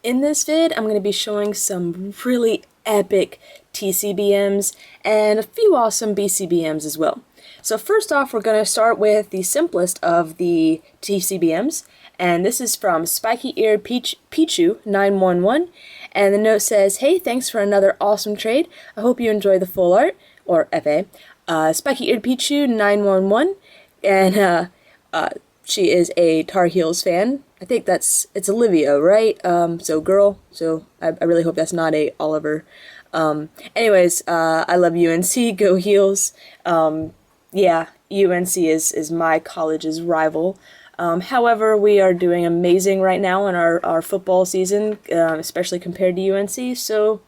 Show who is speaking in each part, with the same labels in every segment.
Speaker 1: In this vid, I'm going to be showing some really epic TCBMs and a few awesome BCBMs as well. So first off, we're going to start with the simplest of the TCBMs, and this is from SpikyEaredPichu911, and the note says, "Hey, thanks for another awesome trade. I hope you enjoy the full art," or FA, SpikyEaredPichu911, and she is a Tar Heels fan. I think it's Olivia, right? So girl. So I really hope that's not a Oliver. Anyways, I love UNC. Go Heels. Yeah, UNC is my college's rival. However, we are doing amazing right now in our football season, especially compared to UNC. So,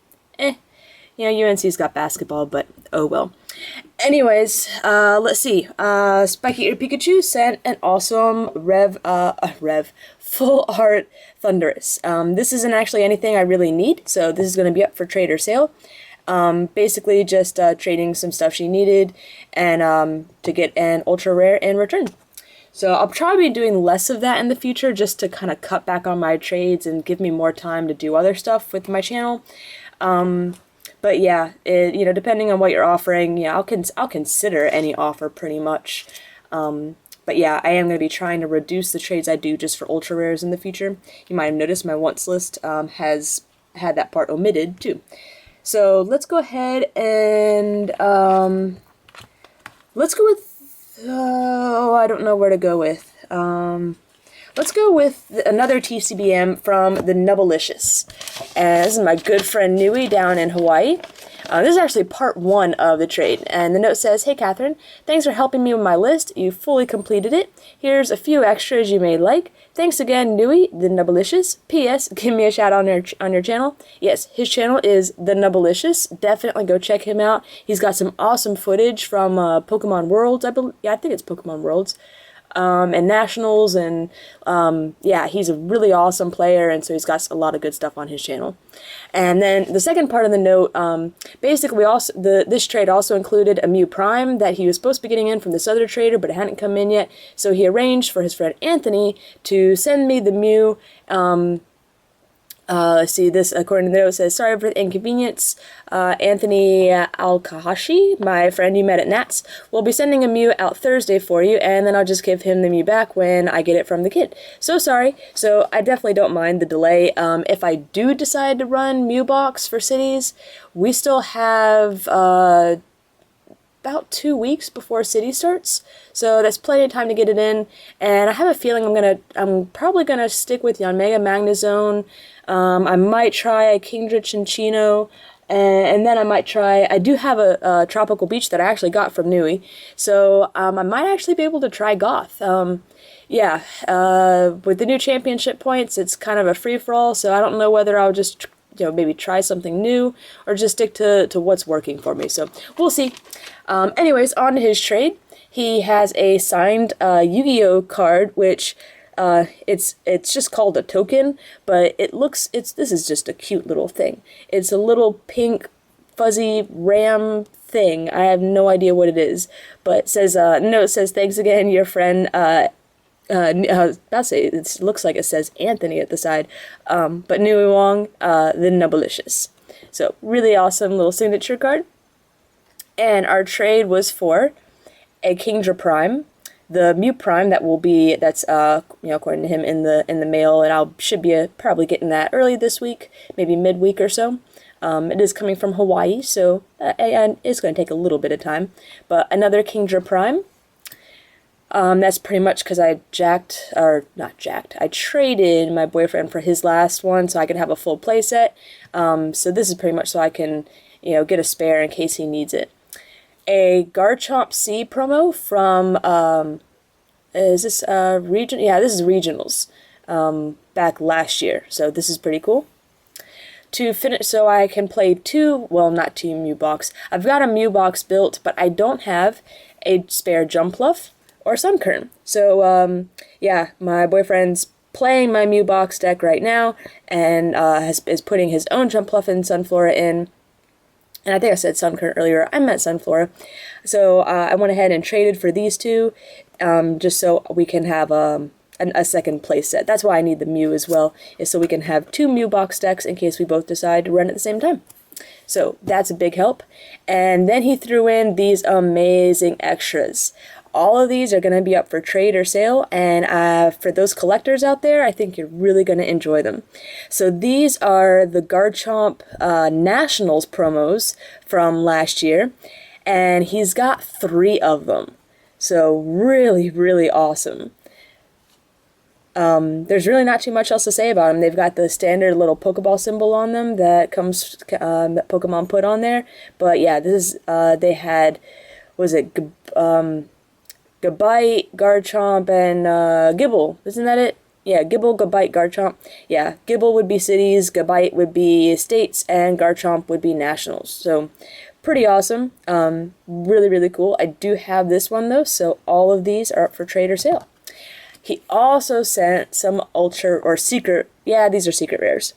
Speaker 1: UNC's got basketball, but oh well. Anyways, let's see. SpikyEaredPichu sent an awesome full art Thunderous. This isn't actually anything I really need, so this is going to be up for trade or sale. Basically just trading some stuff she needed and to get an ultra rare in return. So I'll probably be doing less of that in the future just to kind of cut back on my trades and give me more time to do other stuff with my channel. But yeah, depending on what you're offering, yeah, I'll consider any offer pretty much. But yeah, I am going to be trying to reduce the trades I do just for ultra rares in the future. You might have noticed my wants list has had that part omitted too. So let's go ahead and let's go with I don't know where to go with. Let's go with another TCBM from TheNubilicious. And this is my good friend Newie down in Hawaii. This is actually part 1 of the trade, and the note says, "Hey Catherine, thanks for helping me with my list. You fully completed it. Here's a few extras you may like. Thanks again, Newie, TheNubilicious. P.S. Give me a shout out on your channel." Yes, his channel is TheNubilicious. Definitely go check him out. He's got some awesome footage from Pokemon Worlds. I think it's Pokemon Worlds. And Nationals, and yeah, he's a really awesome player, and so he's got a lot of good stuff on his channel. And then the second part of the note, basically this trade also included a Mew Prime that he was supposed to be getting in from this other trader, but it hadn't come in yet, so he arranged for his friend Anthony to send me the Mew. Let's see, this, according to the note, says, "Sorry for the inconvenience. Anthony Alkahashi, my friend you met at Nats, will be sending a Mew out Thursday for you, and then I'll just give him the Mew back when I get it from the kid. So sorry." So I definitely don't mind the delay. If I do decide to run Mew Box for cities, we still have about 2 weeks before City starts, so that's plenty of time to get it in. And I have a feeling I'm probably gonna stick with the Omega Magnezone. I might try a Kingdra Chinchino, and then I might try. I do have a Tropical Beach that I actually got from Newie, so I might actually be able to try Goth. Yeah, with the new championship points, it's kind of a free for all. So I don't know whether I'll just maybe try something new or just stick to what's working for me. So we'll see. Anyways, on to his trade. He has a signed Yu-Gi-Oh card, which it's just called a token, but this is just a cute little thing. It's a little pink fuzzy ram thing. I have no idea what it is, but it says it says, "Thanks again, your friend." I was about to say, it looks like it says Anthony at the side, but Newie Wong, TheNubilicious. So really awesome little signature card. And our trade was for a Kingdra Prime, the Mew Prime that's according to him in the mail, and I should be probably getting that early this week, maybe midweek or so. It is coming from Hawaii, so it's going to take a little bit of time. But another Kingdra Prime. That's pretty much because I I traded my boyfriend for his last one so I could have a full playset. So this is pretty much so I can, get a spare in case he needs it. A Garchomp C promo from, is this region? Yeah, this is regionals, back last year. So this is pretty cool. To finish, so I can play not two Mew Box. I've got a Mew Box built, but I don't have a spare Jumpluff or Sunkern. So, yeah, my boyfriend's playing my Mew Box deck right now, and is putting his own Jumpluff and Sunflora in. And I think I said Sunkern earlier. I meant Sunflora. So I went ahead and traded for these two, just so we can have a second play set. That's why I need the Mew as well, is so we can have 2 Mew box decks in case we both decide to run at the same time. So that's a big help. And then he threw in these amazing extras. All of these are going to be up for trade or sale, and for those collectors out there, I think you're really going to enjoy them. So these are the Garchomp Nationals promos from last year, and he's got 3 of them. So really, really awesome. There's really not too much else to say about them. They've got the standard little Pokeball symbol on them that comes that Pokemon put on there. But yeah, this is they had, was it Gabite, Garchomp, and Gibble. Isn't that it? Yeah, Gibble, Gabite, Garchomp. Yeah, Gibble would be cities, Gabite would be states, and Garchomp would be nationals. So pretty awesome. Really, really cool. I do have this one though, so all of these are up for trade or sale. He also sent some ultra or secret, yeah, these are secret rares.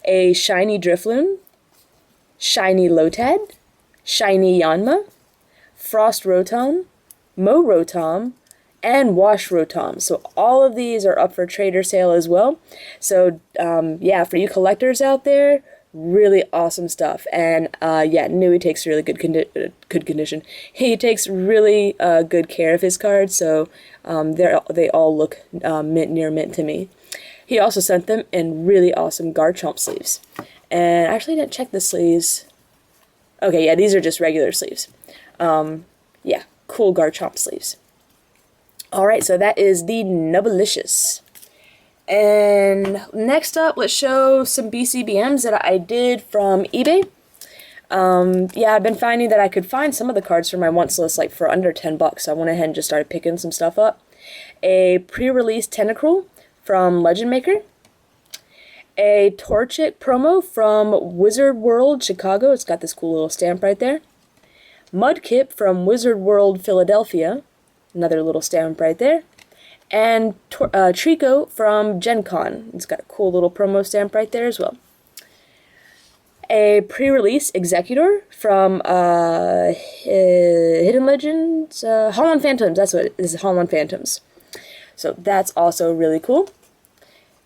Speaker 1: A shiny Drifloon, shiny Lotad, shiny Yanma, Frost Rotom, Mo Rotom, and Wash Rotom. So all of these are up for trade or sale as well. So yeah, for you collectors out there, really awesome stuff. And yeah, Newie takes really good condition. He takes really good care of his cards, so they all look mint near mint to me. He also sent them in really awesome Garchomp sleeves. And I actually didn't check the sleeves. Okay, yeah, these are just regular sleeves. Yeah, cool Garchomp sleeves. Alright, so that is the TheNubilicious. And next up, let's show some BCBMs that I did from eBay. Yeah, I've been finding that I could find some of the cards for my wants list like for under 10 bucks. So I went ahead and just started picking some stuff up. A pre-release Tentacruel from Legend Maker. A Torchic promo from Wizard World Chicago. It's got this cool little stamp right there. Mudkip from Wizard World Philadelphia. Another little stamp right there. And Trico from Gen Con. It's got a cool little promo stamp right there as well. A pre-release Executor from Hidden Legends, Holland Phantoms. That's what it is, Holland Phantoms. So that's also really cool.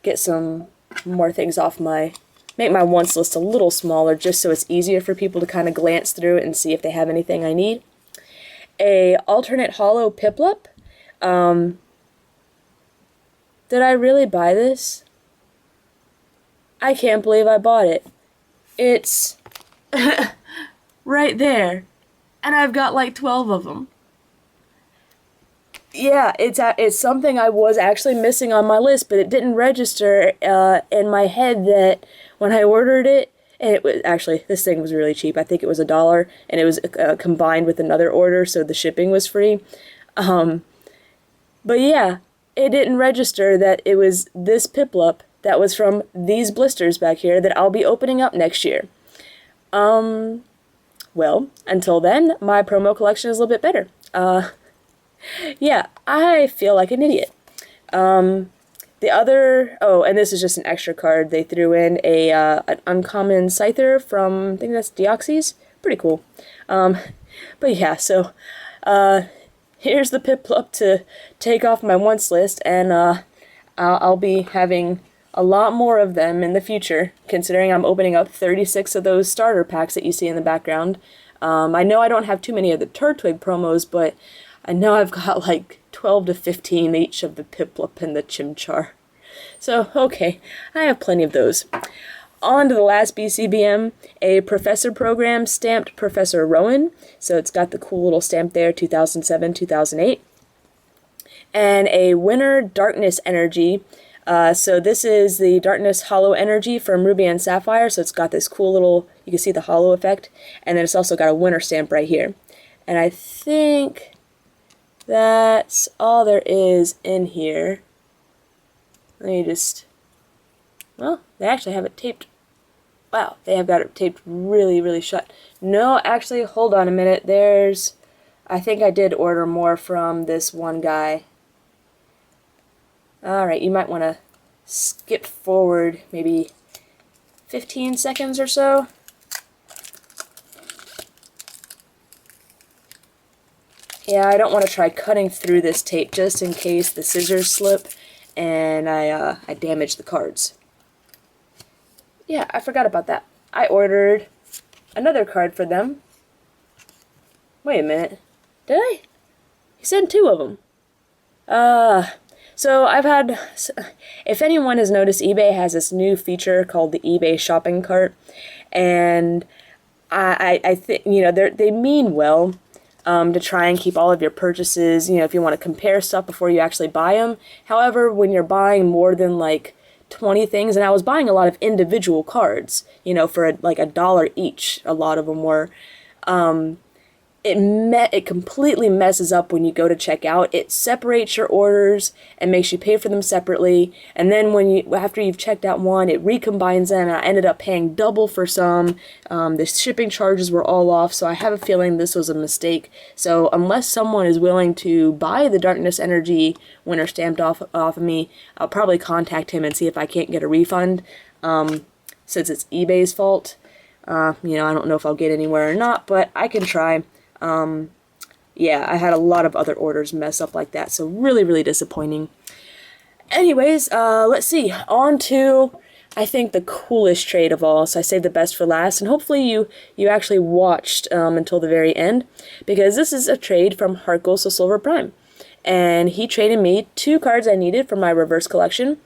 Speaker 1: Get some more things off make my wants list a little smaller just so it's easier for people to kind of glance through it and see if they have anything I need. A alternate holo Piplup. Did I really buy this? I can't believe I bought it. It's right there. And I've got like 12 of them. Yeah, it's something I was actually missing on my list, but it didn't register in my head that when I ordered it, and it was actually, this thing was really cheap. I think it was $1, and it was combined with another order, so the shipping was free. But yeah, it didn't register that it was this Piplup that was from these blisters back here that I'll be opening up next year. Well, until then, my promo collection is a little bit better. Yeah, I feel like an idiot. The other, oh, and this is just an extra card. They threw in an uncommon Scyther from, I think that's Deoxys. Pretty cool. But yeah, so here's the Piplup to take off my wants list, and I'll be having a lot more of them in the future, considering I'm opening up 36 of those starter packs that you see in the background. I know I don't have too many of the Turtwig promos, but I know I've got like 12 to 15 each of the Piplup and the Chimchar. So, okay, I have plenty of those. On to the last BCBM, a Professor Program stamped Professor Rowan. So it's got the cool little stamp there, 2007, 2008. And a Winter Darkness Energy. So this is the Darkness Hollow Energy from Ruby and Sapphire. So it's got this cool little, you can see the hollow effect. And then it's also got a winter stamp right here. And I think that's all there is in here. Let me just, well, they actually have it taped. Wow, they have got it taped really, really shut. No, actually, hold on a minute. There's, I think I did order more from this one guy. Alright, you might want to skip forward maybe 15 seconds or so. Yeah, I don't want to try cutting through this tape just in case the scissors slip and I damaged the cards. Yeah, I forgot about that. I ordered another card for them. Wait a minute. Did I? He sent 2 of them. So I've had, if anyone has noticed, eBay has this new feature called the eBay shopping cart, and I think, you know, they mean well, to try and keep all of your purchases, you know, if you want to compare stuff before you actually buy them. However, when you're buying more than like 20 things, and I was buying a lot of individual cards, you know, for like $1 each, a lot of them were, it completely messes up when you go to check out. It separates your orders and makes you pay for them separately, and then after you've checked out one, it recombines them, and I ended up paying double for some. The shipping charges were all off, so I have a feeling this was a mistake. So unless someone is willing to buy the Darkness Energy winner stamped off of me, I'll probably contact him and see if I can't get a refund, since it's eBay's fault. You know, I don't know if I'll get anywhere or not, but I can try. Yeah, I had a lot of other orders mess up like that, so really, really disappointing. Anyways, let's see, on to, I think, the coolest trade of all, so I saved the best for last, and hopefully you actually watched until the very end, because this is a trade from hgssprime, and he traded me 2 cards I needed for my reverse collection,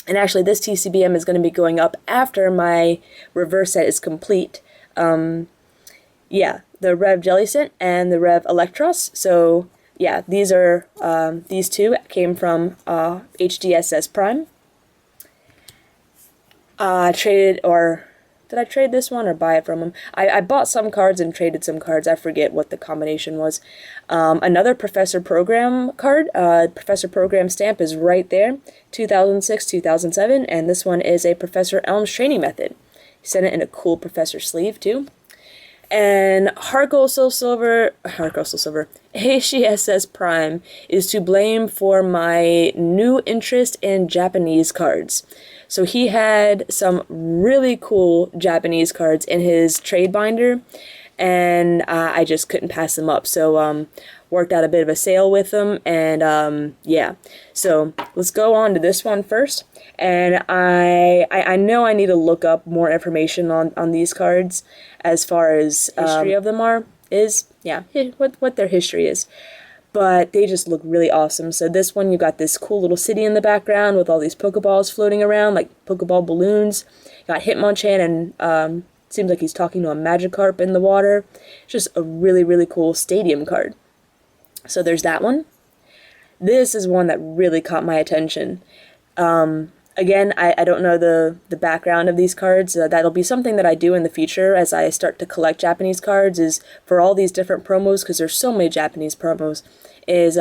Speaker 1: and actually this TCBM is going to be going up after my reverse set is complete. Yeah, the Rev Jellicent and the Rev Electros. So yeah, these are these 2 came from hgssprime. Traded, or did I trade this one or buy it from him? I bought some cards and traded some cards. I forget what the combination was. Another Professor Program card. Professor Program stamp is right there. 2006, 2007, and this one is a Professor Elm's training method. He sent it in a cool Professor sleeve too. And hgssprime is to blame for my new interest in Japanese cards. So he had some really cool Japanese cards in his trade binder, and I just couldn't pass them up. So worked out a bit of a sale with them, and yeah. So let's go on to this one first. And I know I need to look up more information on these cards as far as history of them what their history is. But they just look really awesome. So this one, you got this cool little city in the background with all these Pokeballs floating around, like Pokeball balloons. You got Hitmonchan, and seems like he's talking to a Magikarp in the water. It's just a really, really cool stadium card. So there's that one. This is one that really caught my attention. Again, I don't know the background of these cards. That'll be something that I do in the future as I start to collect Japanese cards, is for all these different promos, because there's so many Japanese promos, is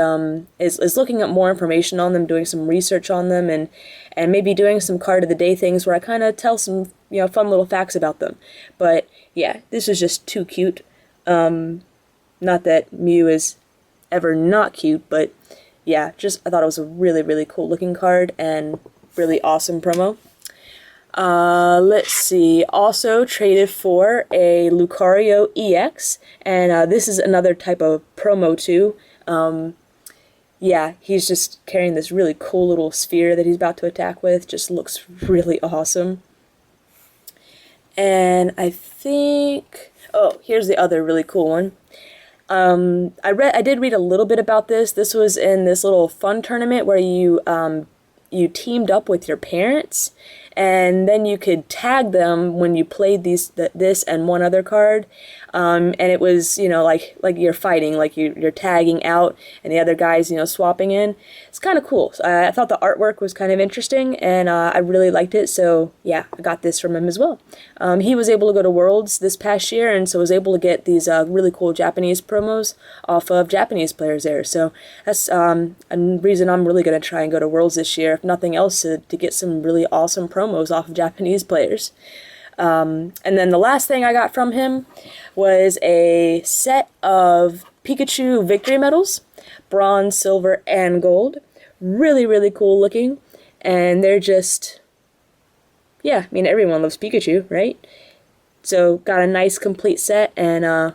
Speaker 1: looking up more information on them, doing some research on them, and maybe doing some card of the day things where I kind of tell some, you know, fun little facts about them. But yeah, this is just too cute. Not that Mew is ever not cute, but yeah, just I thought it was a really, really cool looking card and really awesome promo. Let's see, also traded for a Lucario EX, and this is another type of promo too. Yeah, he's just carrying this really cool little sphere that he's about to attack with. Just looks really awesome. And I think, oh, here's the other really cool one. I did read a little bit about this. This was in this little fun tournament where you teamed up with your parents, and then you could tag them when you played this and one other card, and it was, you know, like you're fighting, like you're tagging out, and the other guy's, you know, swapping in. It's kind of cool. I thought the artwork was kind of interesting, and I really liked it. So yeah, I got this from him as well. He was able to go to Worlds this past year, and so was able to get these really cool Japanese promos off of Japanese players there. So that's a reason I'm really going to try and go to Worlds this year, if nothing else, to get some really awesome promos off of Japanese players. And then the last thing I got from him was a set of Pikachu victory medals, bronze, silver, and gold. Really, really cool looking, and they're just, yeah, I mean, everyone loves Pikachu, right? So got a nice complete set, and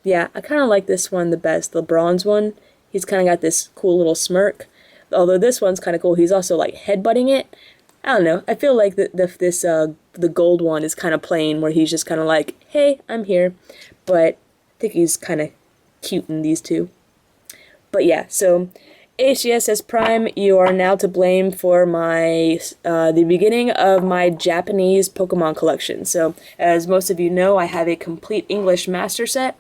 Speaker 1: yeah, I kind of like this one the best, the bronze one. He's kind of got this cool little smirk. although this one's kind of cool, he's also like headbutting it. I don't know. I feel like the gold one is kind of plain, where he's just kind of like, hey, I'm here. But I think he's kind of cute in these two. But yeah, so hgss Prime, you are now to blame for my the beginning of my Japanese Pokemon collection. So, as most of you know, I have a complete English master set.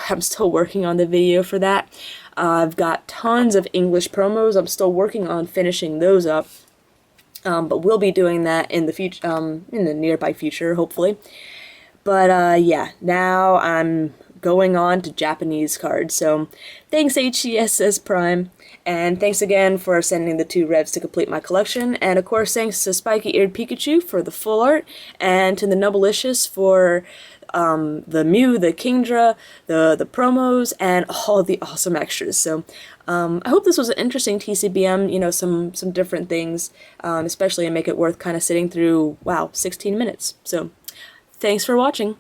Speaker 1: I'm still working on the video for that. I've got tons of English promos. I'm still working on finishing those up. But we'll be doing that in the future, in the nearby future, hopefully. But yeah, now I'm going on to Japanese cards. So thanks hgss Prime, and thanks again for sending the 2 revs to complete my collection, and of course thanks to SpikyEaredPichu for the full art, and to TheNubilicious for the Mew, the Kingdra, the promos, and all the awesome extras. So I hope this was an interesting TCBM, you know, some different things, especially, and make it worth kind of sitting through, wow, 16 minutes. So thanks for watching.